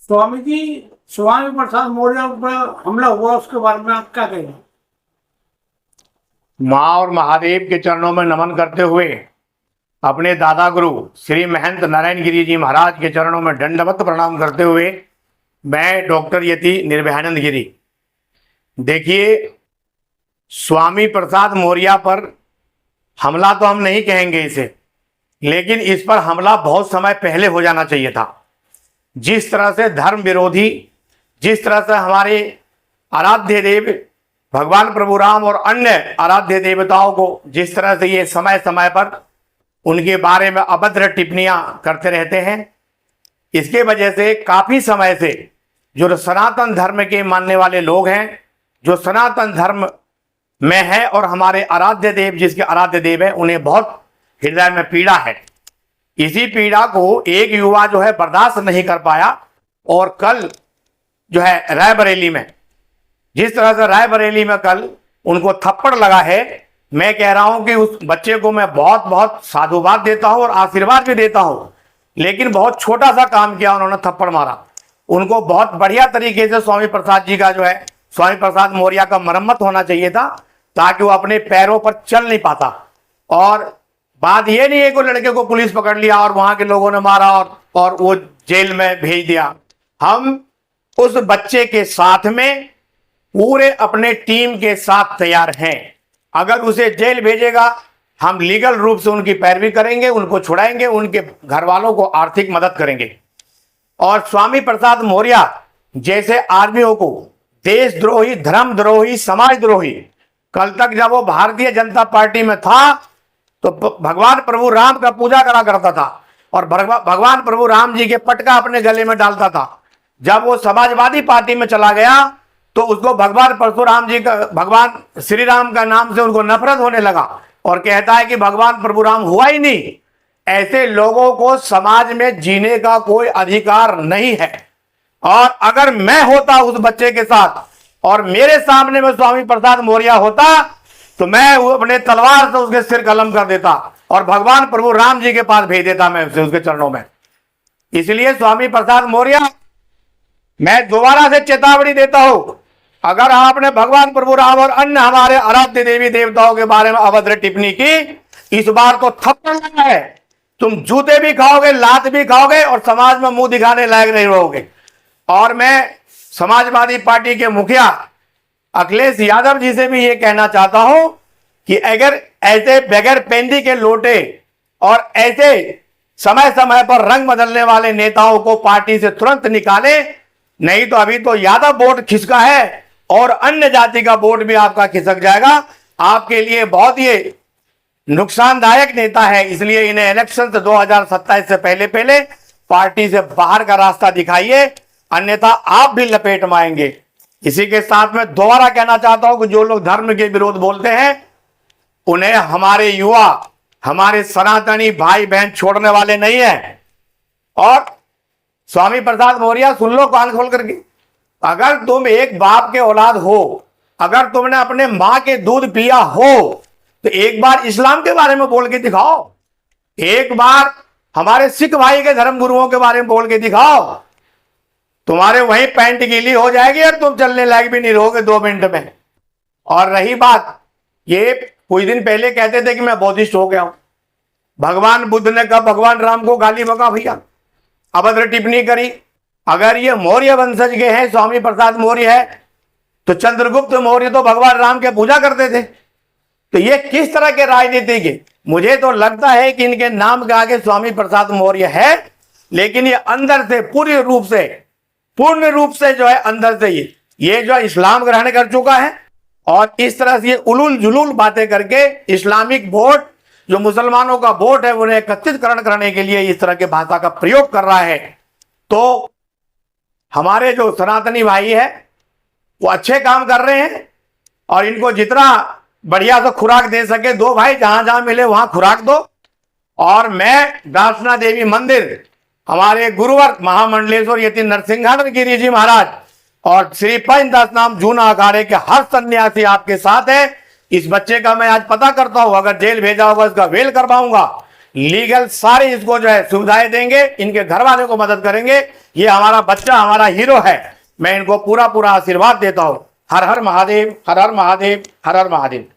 स्वामी जी, स्वामी प्रसाद मौर्य पर हमला हुआ, उसके बारे में आप क्या कहेंगे? माँ और महादेव के चरणों में नमन करते हुए अपने दादा गुरु श्री महंत नारायण गिरी जी महाराज के चरणों में दंडवत प्रणाम करते हुए मैं डॉक्टर यति निर्भयानंद गिरी। देखिए, स्वामी प्रसाद मौर्य पर हमला तो हम नहीं कहेंगे इसे, लेकिन इस पर हमला बहुत समय पहले हो जाना चाहिए था। जिस तरह से धर्म विरोधी, जिस तरह से हमारे आराध्य देव भगवान प्रभु राम और अन्य आराध्य देवताओं को जिस तरह से ये समय समय पर उनके बारे में अभद्र टिप्पणियां करते रहते हैं, इसके वजह से काफी समय से जो सनातन धर्म के मानने वाले लोग हैं, जो सनातन धर्म में है और हमारे आराध्य देव जिसके आराध्य देव है, उन्हें बहुत हृदय में पीड़ा है। इसी पीड़ा को एक युवा जो है बर्दाश्त नहीं कर पाया और कल जो है रायबरेली में, जिस तरह से रायबरेली में कल उनको थप्पड़ लगा है, मैं कह रहा हूं कि उस बच्चे को मैं बहुत बहुत साधुवाद देता हूं और आशीर्वाद भी देता हूं, लेकिन बहुत छोटा सा काम किया उन्होंने, थप्पड़ मारा। उनको बहुत बढ़िया तरीके से स्वामी प्रसाद जी का जो है, स्वामी प्रसाद मौर्य का मरम्मत होना चाहिए था, ताकि वो अपने पैरों पर चल नहीं पाता। और बात ये नहीं है कि लड़के को पुलिस पकड़ लिया और वहां के लोगों ने मारा और वो जेल में भेज दिया। हम उस बच्चे के साथ में पूरे अपने टीम के साथ तैयार हैं। अगर उसे जेल भेजेगा, हम लीगल रूप से उनकी पैरवी करेंगे, उनको छुड़ाएंगे, उनके घर वालों को आर्थिक मदद करेंगे। और स्वामी प्रसाद मौर्य जैसे आदमियों को देशद्रोही, धर्मद्रोही, समाजद्रोही, कल तक जब वो भारतीय जनता पार्टी में था तो भगवान प्रभु राम का पूजा करा करता था और भगवान प्रभु राम जी के पटका अपने गले में डालता था। जब वो समाजवादी पार्टी में चला गया तो उसको भगवान परशुराम जी का, भगवान श्री राम का नाम से उनको नफरत होने लगा और कहता है कि भगवान प्रभु राम हुआ ही नहीं। ऐसे लोगों को समाज में जीने का कोई अधिकार नहीं है। और अगर मैं होता उस बच्चे के साथ और मेरे सामने में स्वामी प्रसाद मौर्य होता तो मैं अपने तलवार से उसके सिर कलम कर देता और भगवान प्रभु राम जी के पास भेज देता मैं उसे, उसके चरणों में। इसलिए स्वामी प्रसाद मौर्य, मैं दोबारा से चेतावनी देता हूं, अगर आपने भगवान प्रभु राम और अन्य हमारे आराध्य देवी देवताओं के बारे में अभद्र टिप्पणी की, इस बार तो थप्पड़ लगा है। तुम जूते भी खाओगे, लात भी खाओगे और समाज में मुंह दिखाने लायक नहीं रहोगे। और मैं समाजवादी पार्टी के मुखिया अखिलेश यादव जी से भी ये कहना चाहता हूं कि अगर ऐसे बगैर पेंदी के लोटे और ऐसे समय समय पर रंग बदलने वाले नेताओं को पार्टी से तुरंत निकाले, नहीं तो अभी तो यादव वोट खिसका है और अन्य जाति का वोट भी आपका खिसक जाएगा। आपके लिए बहुत ये नुकसानदायक नेता है। इसलिए इन्हें इलेक्शन 2027 से पहले पहले पार्टी से बाहर का रास्ता दिखाइए, अन्यथा आप भी लपेट में आएंगे। इसी के साथ में दोबारा कहना चाहता हूं कि जो लोग धर्म के विरोध बोलते हैं, उन्हें हमारे युवा, हमारे सनातनी भाई बहन छोड़ने वाले नहीं है। और स्वामी प्रसाद मौर्य, सुन लो कान खोल करके, अगर तुम एक बाप के औलाद हो, अगर तुमने अपने मां के दूध पिया हो, तो एक बार इस्लाम के बारे में बोल के दिखाओ, एक बार हमारे सिख भाई के धर्म गुरुओं के बारे में बोल के दिखाओ। तुम्हारे वहीं पैंट गीली हो जाएगी और तुम चलने लायक भी नहीं रहोगे 2 मिनट में। और रही बात, ये कुछ दिन पहले कहते थे कि मैं बौद्धिस्ट हो गया हूं। भगवान बुद्ध ने कब भगवान राम को गाली बका भैया, अभद्र टिप्पणी करी? अगर ये मौर्य वंशज के हैं, स्वामी प्रसाद मौर्य है, तो चंद्रगुप्त मौर्य तो भगवान राम के पूजा करते थे। तो ये किस तरह के राजनीतिक है? मुझे तो लगता है कि इनके नाम के आगे स्वामी प्रसाद मौर्य है, लेकिन ये अंदर से पूर्ण रूप से जो है अंदर से ये जो इस्लाम ग्रहण कर चुका है और इस तरह से ये उलूल जुलूल बातें करके इस्लामिक वोट, जो मुसलमानों का वोट है, उन्हें एकत्रितकरण करने के लिए इस तरह के भाषा का प्रयोग कर रहा है। तो हमारे जो सनातनी भाई है वो अच्छे काम कर रहे हैं और इनको जितना बढ़िया से खुराक दे सके दो भाई, जहां जहां मिले वहां खुराक दो। और मैं दासना देवी मंदिर, हमारे गुरुवर महामंडलेश्वर यति नरसिंहानंद गिरी जी महाराज और श्री पंचदास नाम जूना अखाड़े के हर सन्यासी आपके साथ है। इस बच्चे का मैं आज पता करता हूं, अगर जेल भेजा होगा इसका वेल करवाऊंगा, लीगल सारी इसको जो है सुविधाएं देंगे, इनके घर वाले को मदद करेंगे। ये हमारा बच्चा हमारा हीरो है। मैं इनको पूरा पूरा आशीर्वाद देता हूं। हर हर महादेव, हर हर महादेव, हर हर महादेव।